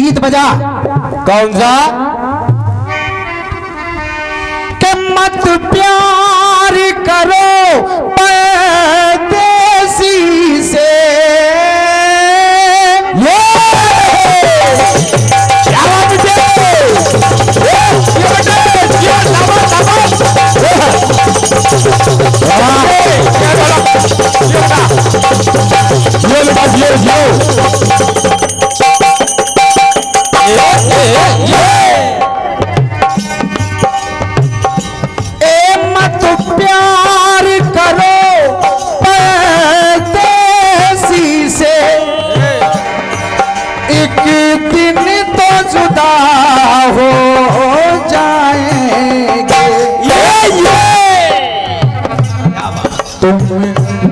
गीत बजा। कौन सा? कि मत प्यार करो परदेसी से। मत प्यार करो परदेसी से, एक दिन तो जुदा हो जाएंगे। तुम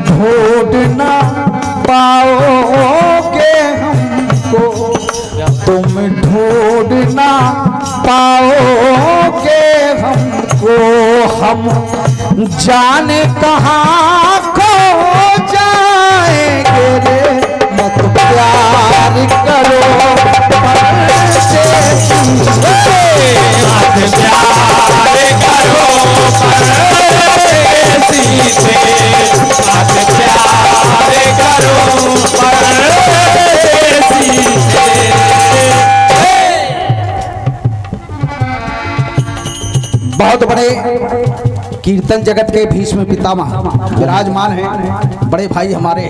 ढूंढ ना पाओगे हमको, तुम ढूंढ ना पाओगे हमको, हम जाने कहाँ खो जाएंगे रे। मत प्यार करो परदेसी से, मत प्यार करो परदेसी से, मत प्यार करो परदेसी से। बहुत बड़े कीर्तन जगत के भीष्म पितामह विराजमान हैं, बड़े भाई हमारे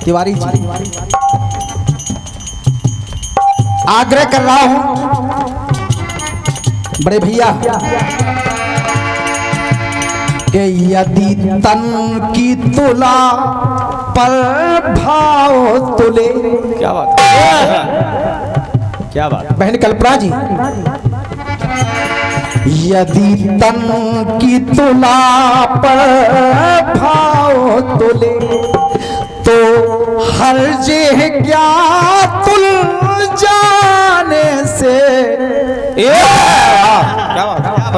तिवारी जी। आग्रह कर रहा हूं बड़े भैया कि यदि तन की तुला पर भाव तुले। क्या बात है, क्या बात। बहन कल्पना जी, यदि तन की तुला पर भाव तुले तो हर्ज है क्या तुल जाने से। क्या बात,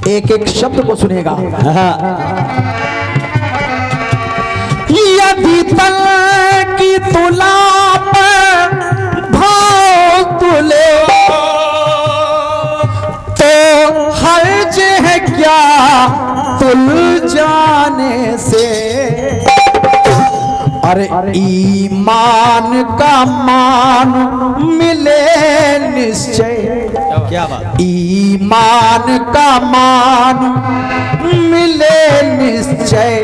एक एक शब्द को सुनेगा। यदि तन की तुला पर भाव तुले हर्ज है क्या तुल जाने से। अरे ईमान का मान मिले निश्चय, क्या बात। ईमान का मान मिले निश्चय,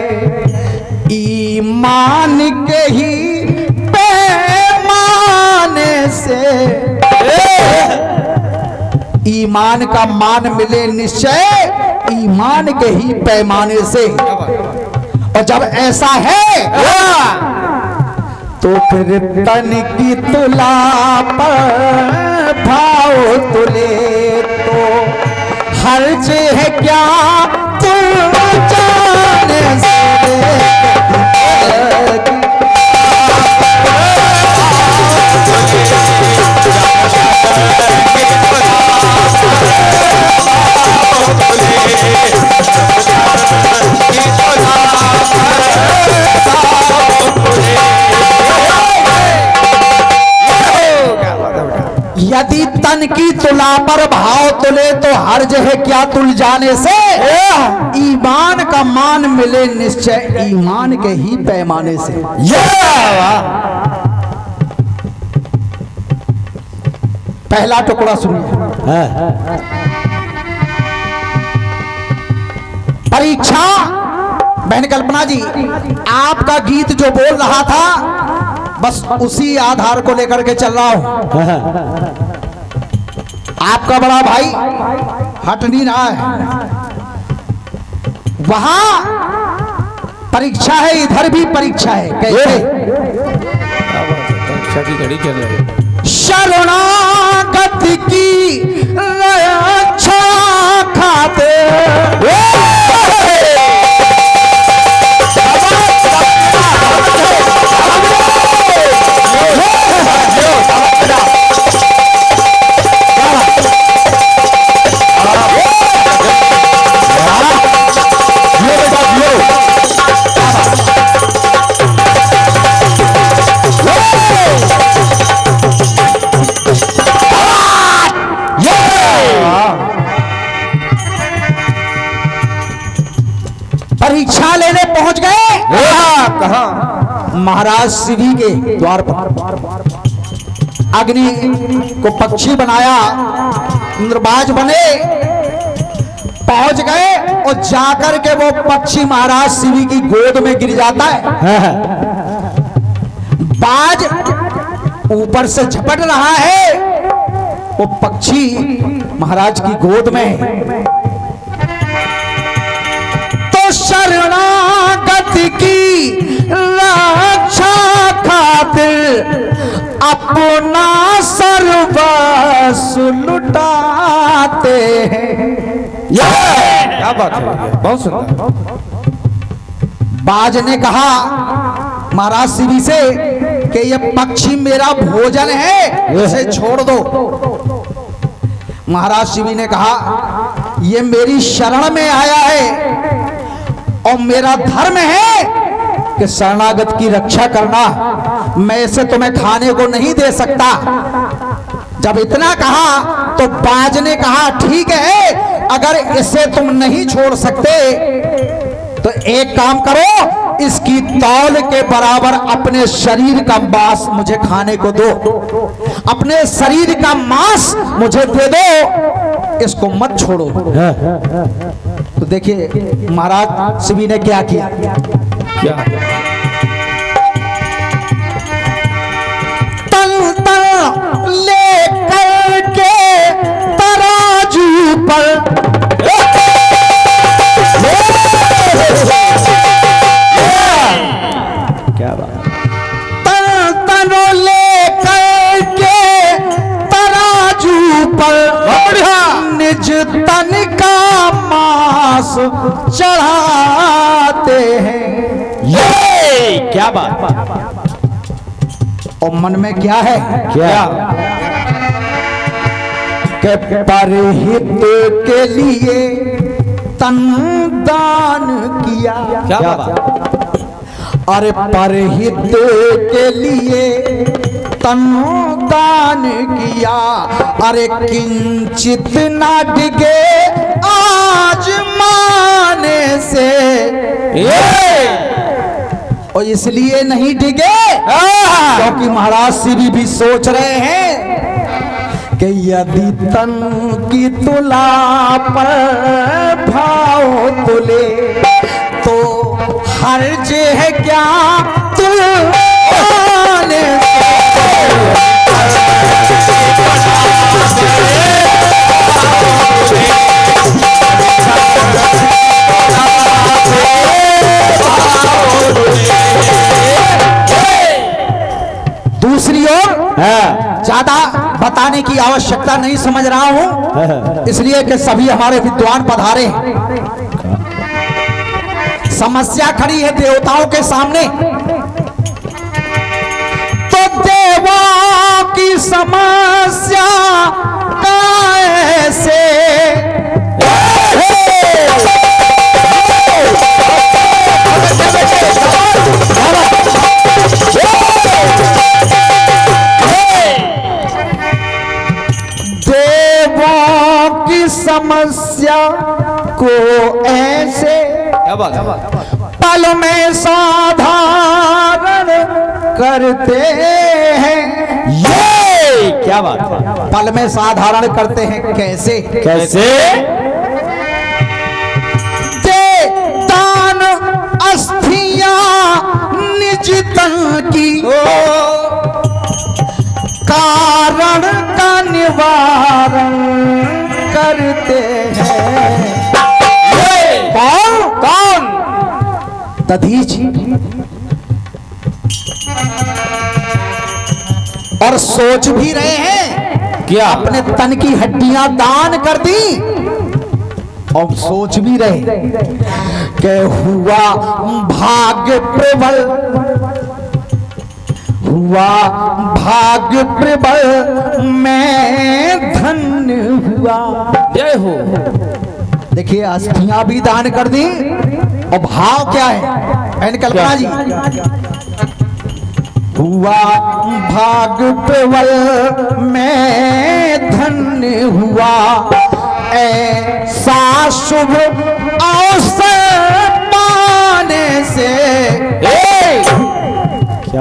ईमान के ही पैमाने से। ईमान का मान मिले निश्चय, ईमान के ही पैमाने से। और जब ऐसा है तो फिर तन की तुला पर भाव तुले तो हर्ज है क्या तुम जाने से। यदि तन की तुला पर भाव तुले तो हर्ज है क्या तुल जाने से। ईमान का मान मिले निश्चय, ईमान के ही पैमाने से। पहला टुकड़ा सुनिए। परीक्षा। बहन कल्पना जी, आपका गीत जो बोल रहा था बस उसी आधार को लेकर के चल रहा हूं। आपका बड़ा भाई हट नहीं रहा है। वहां परीक्षा है, इधर भी परीक्षा है। कैसे? परीक्षा की घड़ी चल रही है। शरणागत की रक्षा खाते महाराज शिवी के द्वार पर अग्नि को पक्षी बनाया, इंद्रबाज बने, पहुंच गए और जाकर के वो पक्षी महाराज शिवी की गोद में गिर जाता है। बाज ऊपर से झपट रहा है, वो पक्षी महाराज की गोद में है। तो शरणागत की रक्षा खातिर अपना सर्वस्व लुटाते हैं। क्या बात है, बहुत सुंदर। बाज ने कहा महाराज शिवी से कि ये पक्षी मेरा भोजन है, इसे छोड़ दो। महाराज शिवी ने कहा ये मेरी शरण में आया है और मेरा धर्म है कि शरणागत की रक्षा करना, मैं इसे तुम्हें खाने को नहीं दे सकता। जब इतना कहा तो बाज ने कहा ठीक है, अगर इसे तुम नहीं छोड़ सकते तो एक काम करो, इसकी तौल के बराबर अपने शरीर का मांस मुझे खाने को दो, अपने शरीर का मांस मुझे दे दो, इसको मत छोड़ो। तो देखिए महाराज शिवी ने क्या किया। क्या तन तन लेकर के तराजू पर क्या बात, तन तन लेकर के तराजू पर निज तन का मांस चढ़ाते हैं। ये क्या बात, और मन में क्या है, क्या के परहित के लिए तन दान किया। क्या बात, अरे परहित के लिए तन दान किया, अरे किंचित ना डिगे आज माने से। और इसलिए नहीं डिगे क्योंकि महाराज शिवी भी सोच रहे हैं कि यदि तन की तुला पर भाव तुले तो हर्ज है क्या तुलवाने दूसरी ओर ज्यादा बताने की आवश्यकता नहीं समझ रहा हूं, इसलिए कि सभी हमारे विद्वान पधारे हैं। समस्या खड़ी है देवताओं के सामने, तो देवों की समस्या कैसे देवों की समस्या को ऐसे क्या बात, पल में साधारण करते हैं। ये क्या बात है, पल में साधारण करते हैं कैसे, कैसे दे दान अस्थियां निज तन की कारण का निवारण करते हैं। कौन कौन दधीच और सोच भी रहे हैं क्या, अपने तन की हड्डियां दान कर दी, और सोच भी रहे कि हुआ भाग्य प्रबल, हुआ भाग्य प्रबल मैं धन्य हुआ। जय हो। देखिए अस्थियां भी दान कर दी, और भाव क्या है एन कल्पना जी, हुआ भाग्य प्रबल मैं धन्य हुआ, ऐसा शुभ अवसर पाने से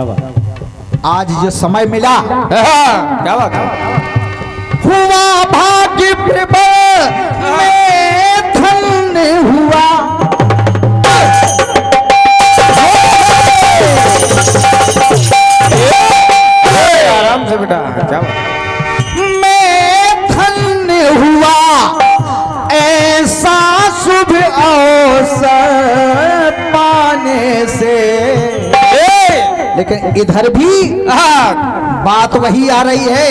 क्या बात, आज जो समय मिला, क्या बात, हुआ भाग्य प्रबल मैं धन्य हुआ। आराम से बेटा, क्या बात, मैं धन्य हुआ ऐसा शुभ अवसर पाने से। लेकिन इधर भी बात वही आ रही है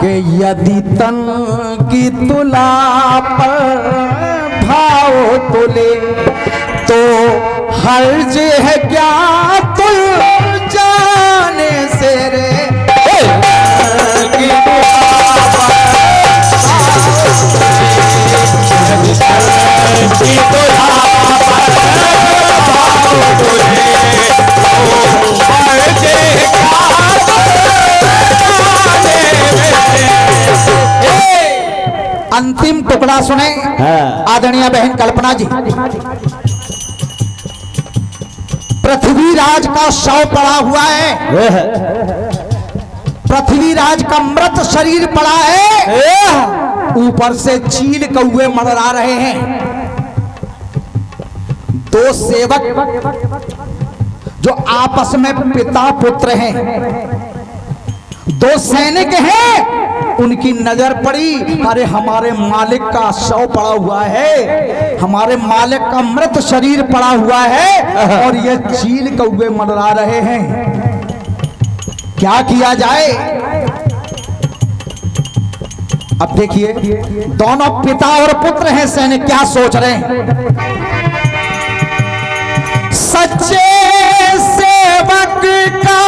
कि यदि तन की तुला पर भाव तुले तो हर्ज है क्या तुल जाने से रे। अंतिम टुकड़ा सुने आदरणीय बहन कल्पना जी। पृथ्वीराज का शव पड़ा हुआ है, पृथ्वीराज का मृत शरीर पड़ा है, ऊपर से चील कौवे मंडरा रहे हैं। दो सेवक जो आपस में पिता पुत्र हैं, दो सैनिक हैं, उनकी नजर पड़ी, अरे हमारे मालिक का शव पड़ा हुआ है, हमारे मालिक का मृत शरीर पड़ा हुआ है और ये चील कौवे मंडरा रहे हैं, क्या किया जाए। अब देखिए दोनों पिता और पुत्र हैं, सैनिक क्या सोच रहे हैं। सच्चे सेवक का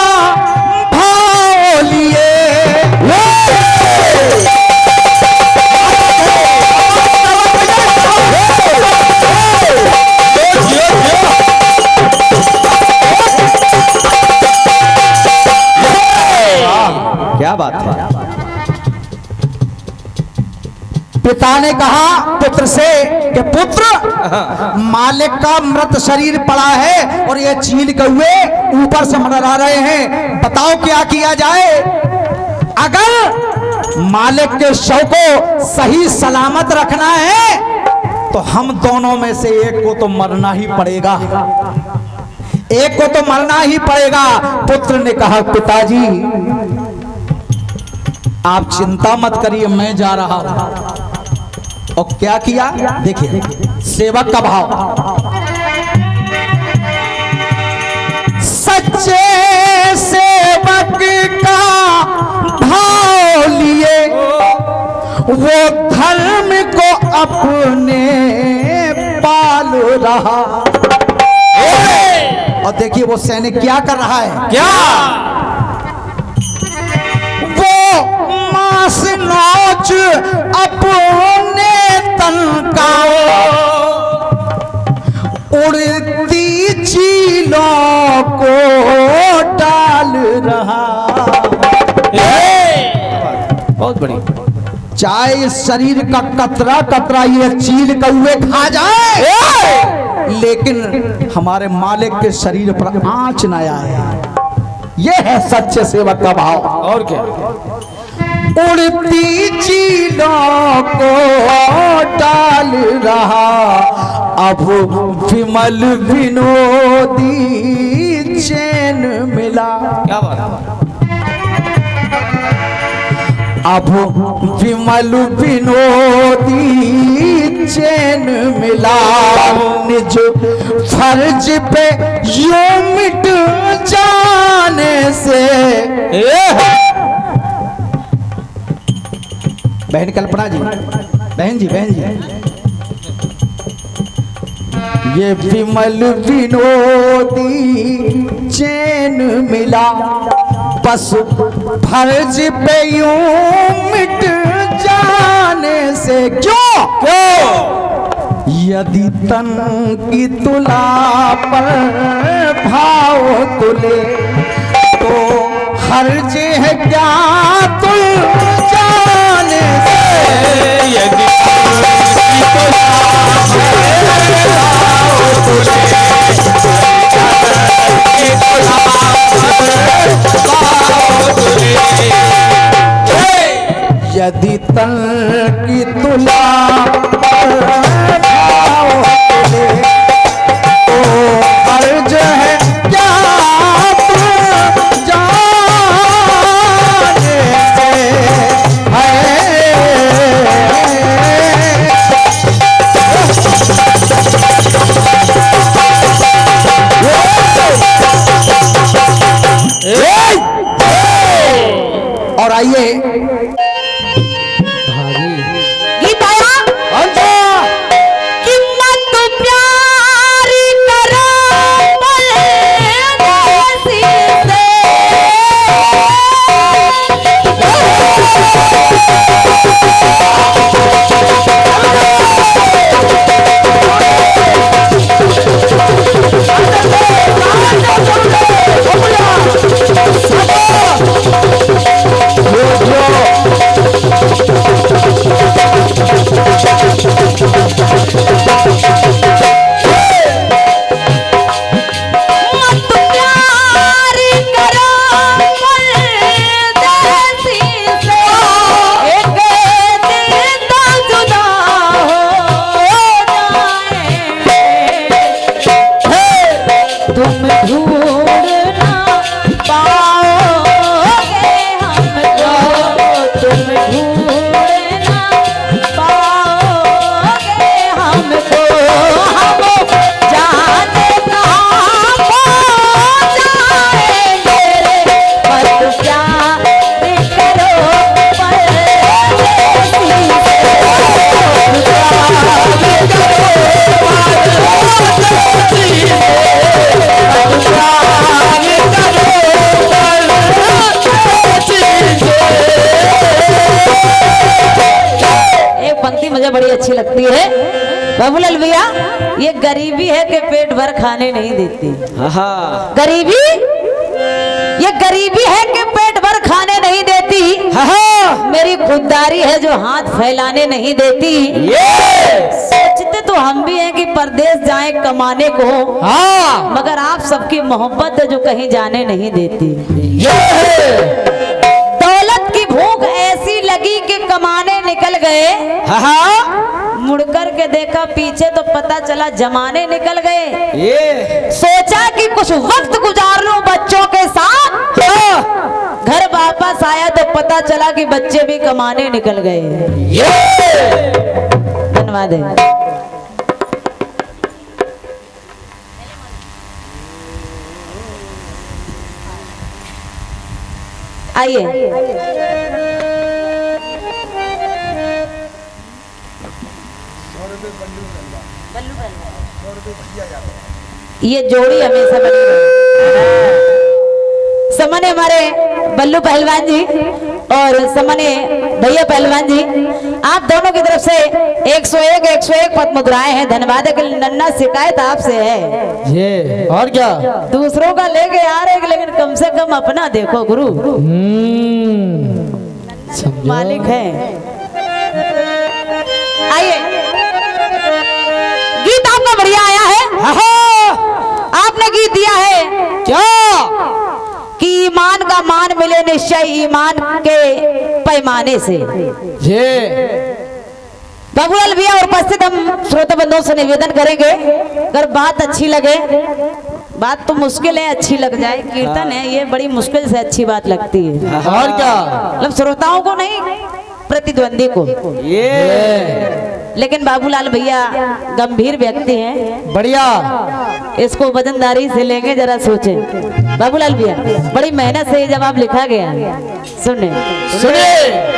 भाव लिए क्या बात है। पिता ने कहा पुत्र से कि पुत्र, मालिक का मृत शरीर पड़ा है और ये चील कौवे ऊपर से मंडरा रहे हैं, बताओ क्या किया जाए। अगर मालिक के शव को सही सलामत रखना है तो हम दोनों में से एक को तो मरना ही पड़ेगा, एक को तो मरना ही पड़ेगा। पुत्र ने कहा पिताजी आप चिंता मत करिए, मैं जा रहा हूं। और क्या किया देखिए, सेवक का भाव। सच्चे सेवक का भाव लिए वो धर्म को अपने पाल रहा। और देखिए वो सैनिक क्या कर रहा है, क्या वो मांस नोच अपने तन का उड़ती चीलों को डाल रहा। बहुत बड़ी, चाहे इस शरीर का कतरा कतरा ये चील कौवे खा जाए, लेकिन हमारे मालिक के शरीर पर आंच न आए। ये है सच्चे सेवक का भाव। और क्या, उड़ती चीलों को डाल रहा, अब विमल विनोदी चैन मिला। क्या बात, अब विमल विनोदी चैन मिला, निज फर्ज पे यूं मिट जाने से। बहन कल्पना जी, बहन जी, बहन जी, ये विमल विनोदी चैन मिला, बस फर्ज पे यूं मिट जाने से। क्यों यदि तन की तुला पर भाव तुले तो हर्ज है क्या तुल जाने से। यदि तुला तन की तुला पर ठाओगे तो अर्ज है क्या तुम जाने से है। और आइए गीत आया कि मत प्यार करो परदेसी से। मत प्यार करो परदेसी से। एक दिन तो जुदा हो जाएंगे, तुम ढूंढ ना पाओगे हमको, तुम ढूंढ ना पाओगे हमको। हम जाने कहाँ खो जाएंगे, मत प्यार करो परदेसी एक पंक्ति मुझे बड़ी अच्छी लगती है बाबूलाल भैया। ये गरीबी है कि पेट भर खाने नहीं देती। हाँ गरीबी, ये गरीबी है कि पेट भर खाने नहीं देती। मेरी खुददारी है जो हाथ फैलाने नहीं देती। सोचते तो हम भी हैं कि परदेश जाएं कमाने को, मगर आप सबकी मोहब्बत है जो कहीं जाने नहीं देती। दौलत की भूख ऐसी लगी कि कमाने निकल गए, मुड़कर के देखा पीछे तो पता चला जमाने निकल गए। ये सोचा कि कुछ वक्त गुजार लूं बच्चों के साथ, घर वापस आया तो पता चला कि बच्चे भी कमाने निकल गए। धन्यवाद है। आइए ये जोड़ी हमेशा बनी रहे। समने हमारे बल्लू पहलवान जी और समने भैया पहलवान जी, आप दोनों की तरफ से 101 पद मुद्राएं हैं। धन्यवाद है कि नन्ना शिकायत आपसे है। ये और क्या दूसरों का लेके आ रहे लेकिन कम से कम अपना देखो गुरु। मालिक है। आइए, गीत आपका बढ़िया आया है। आपने गीत दिया है क्या कि ईमान का मान मिले निश्चय ईमान के पैमाने से। ये बाबूलाल भैया और उपस्थित हम श्रोता बंधुओं से निवेदन करेंगे, अगर बात अच्छी लगे, बात तो मुश्किल है अच्छी लग जाए, कीर्तन है ये बड़ी मुश्किल से अच्छी बात लगती है। और क्या मतलब श्रोताओं को नहीं, प्रतिद्वंदी को। ये लेकिन बाबूलाल भैया गंभीर व्यक्ति हैं, बढ़िया, इसको वजनदारी से लेंगे, जरा सोचें। बाबूलाल भैया बड़ी मेहनत से ये जवाब लिखा गया। सुने सुनिए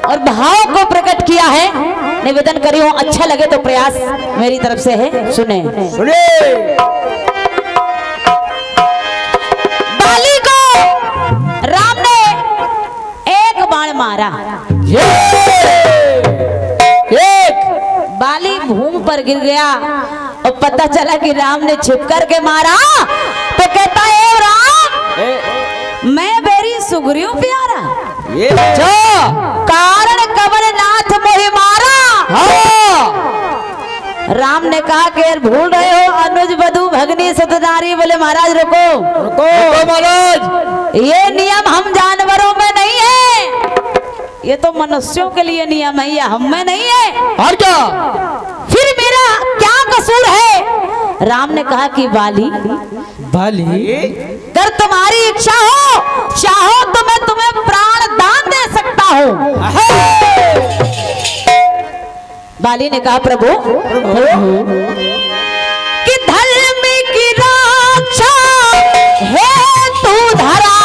और भाव को प्रकट किया है। निवेदन करी हूं, अच्छा लगे तो प्रयास मेरी तरफ से है। सुने सुनिए बाली को राम ने एक बाण मारा, एक बाली भूमि पर गिर गया और पता चला कि राम ने छिप करके मारा। तो कहता है राम मैं बेरी सुग्रीव प्यारा, ये जो कारण कवन नाथ मोहि मारा। के भूल रहे हो अनुज बधू भगनी सतनारी। बोले महाराज रुको रुको महाराज, ये नियम हम जानवरों में नहीं है, ये तो मनुष्यों के लिए नियम है, ये हम में नहीं है। और क्या? फिर मेरा क्या कसूर है? राम ने कहा कि बाली बाली, अगर तुम्हारी इच्छा हो, चाहो तो मैं तुम्हें प्राण दान दे सकता हूँ। बाली ने कहा प्रभु कि धर्म की रक्षा है तू धरा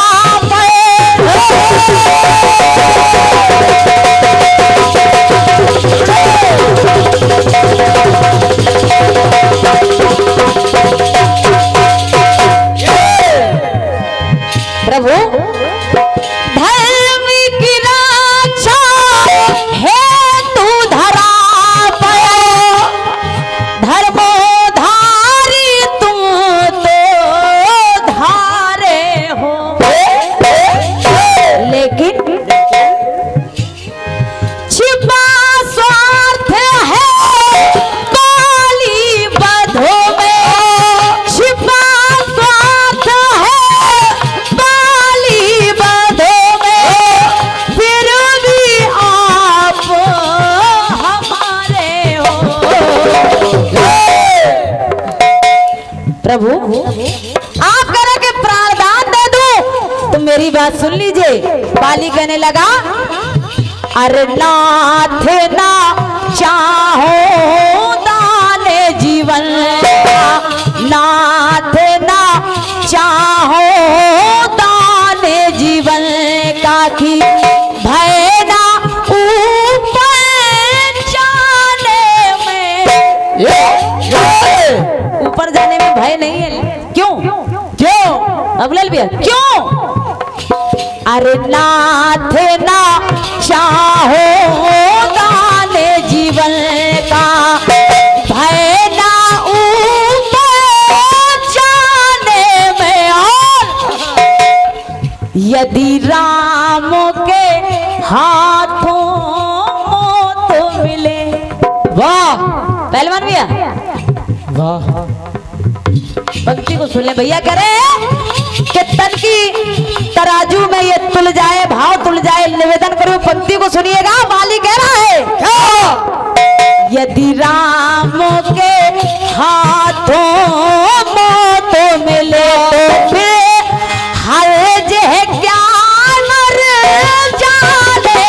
प्रभु, धर्म की रक्षा है तू धरा पाया, धर्मोधारी तुम तो धारे हो, लेकिन छिपा स्वार्थ है काली बधों में, छिपा स्वार्थ है काली बधों में, फिर भी आप हमारे हो। प्रभु आप कह रहे कि प्राणदान दे दूं, तो मेरी बात सुन लीजिए। बाली कहने लगा अरे नाथ ना चाहो दाने जीवन का, नाथ ना चाहो दाने जीवन का, कि भय ना ऊपर जाने में, ऊपर जाने में भय नहीं है। क्यों क्यों अबुलाल भैया क्यों? अरे नाथ ना चाहो दाने जीवन का, भय ना ऊपर जाने में, और यदि राम के हाथों मौत मिले। वाह पहलवान भैया, वाह, पंक्ति को सुन ले भैया। करे कि तन की तराजू में ये तुल जाए, भाव तुल जाए, निवेदन करो पंक्ति को सुनिएगा। बाली कह रहा है क्या? यदि राम के हाथों मौत मिले तो फिर हर्ज है क्या मर जाने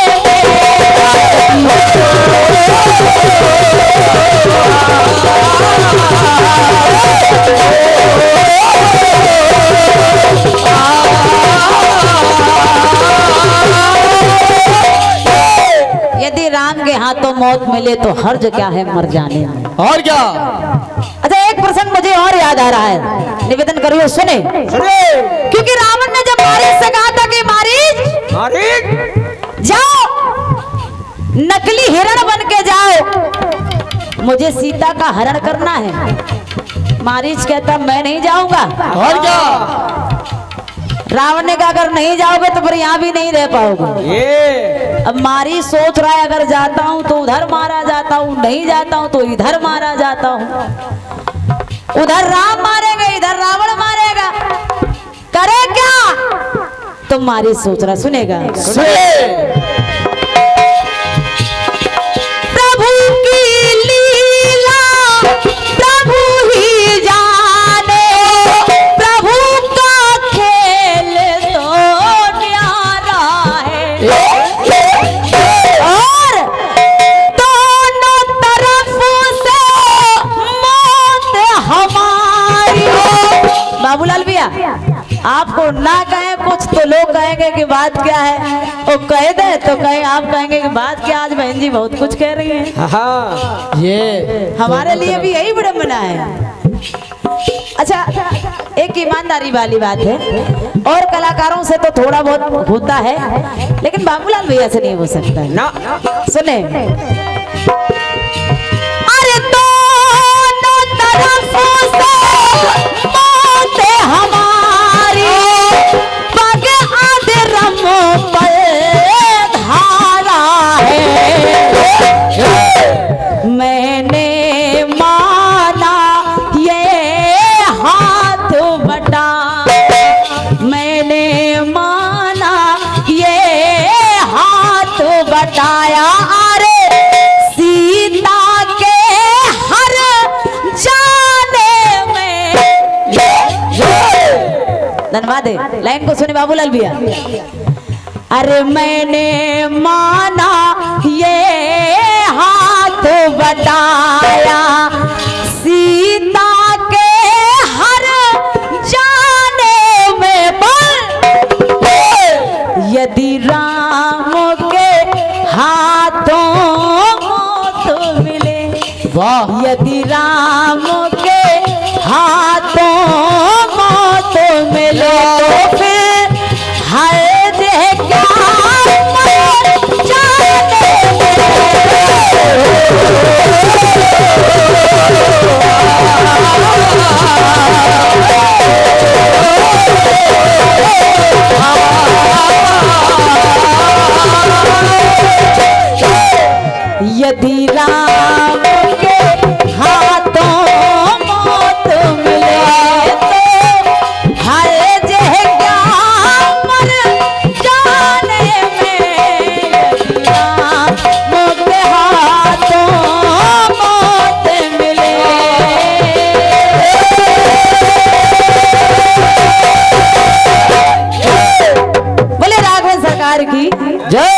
यदि राम के हाथों मौत मिले तो हर्ज क्या है मर जाने में। और क्या? अच्छा एक प्रसंग मुझे और याद आ रहा है, निवेदन करिए सुने। क्योंकि रावण ने जब मारीच से कहा था कि मारीच जाओ, नकली हिरण बन के जाओ, मुझे सीता का हरण करना है। मारीच कहता मैं नहीं जाऊंगा। और क्या? रावण ने कहा अगर नहीं जाओगे तो फिर यहाँ भी नहीं रह पाओगे। ये अब मारी सोच रहा है अगर जाता हूँ तो उधर मारा जाता हूँ, नहीं जाता हूँ तो इधर मारा जाता हूँ। उधर राम मारेगा, इधर रावण मारेगा, करे क्या? तो मारी सोच रहा, सुनेगा प्रभु की लीला प्रभु ही जाने, प्रभु का खेल तो न्यारा है, और दोनों तरफ से मौत हमारी। बाबूलाल भैया आपको ना कहे कुछ तो लोग कहेंगे कि बात क्या है, वो कह दे तो कहे आप कहेंगे कि बात क्या। आज बहन जी बहुत कुछ कह रही हैं। हाँ, ये हमारे लिए भी यही विडंबना है। अच्छा एक ईमानदारी वाली बात है, और कलाकारों से तो थोड़ा बहुत होता है, लेकिन बाबूलाल भैया से नहीं हो सकता है ना। सुने अरे दोनों तरफों से मौत हमारी, पग अधरम पर धारा है, मैंने माना धन्यवाद है। लाइन को सुने बाबूलाल भैया। अरे मैंने माना ये हाथ बटाया सीता के हर जाने में पर यदि राम के हाथों मौत मिले, वाह यदि राम के हाथों मौत मिले तो फिर हर देह क्या मर जाने यदि राम के हाथों मौत मिले तो हर जह क्या मर जाने में, यदि राम के हाथों मौत मिले। बोले राघवन सरकार की जय।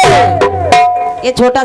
ये छोटा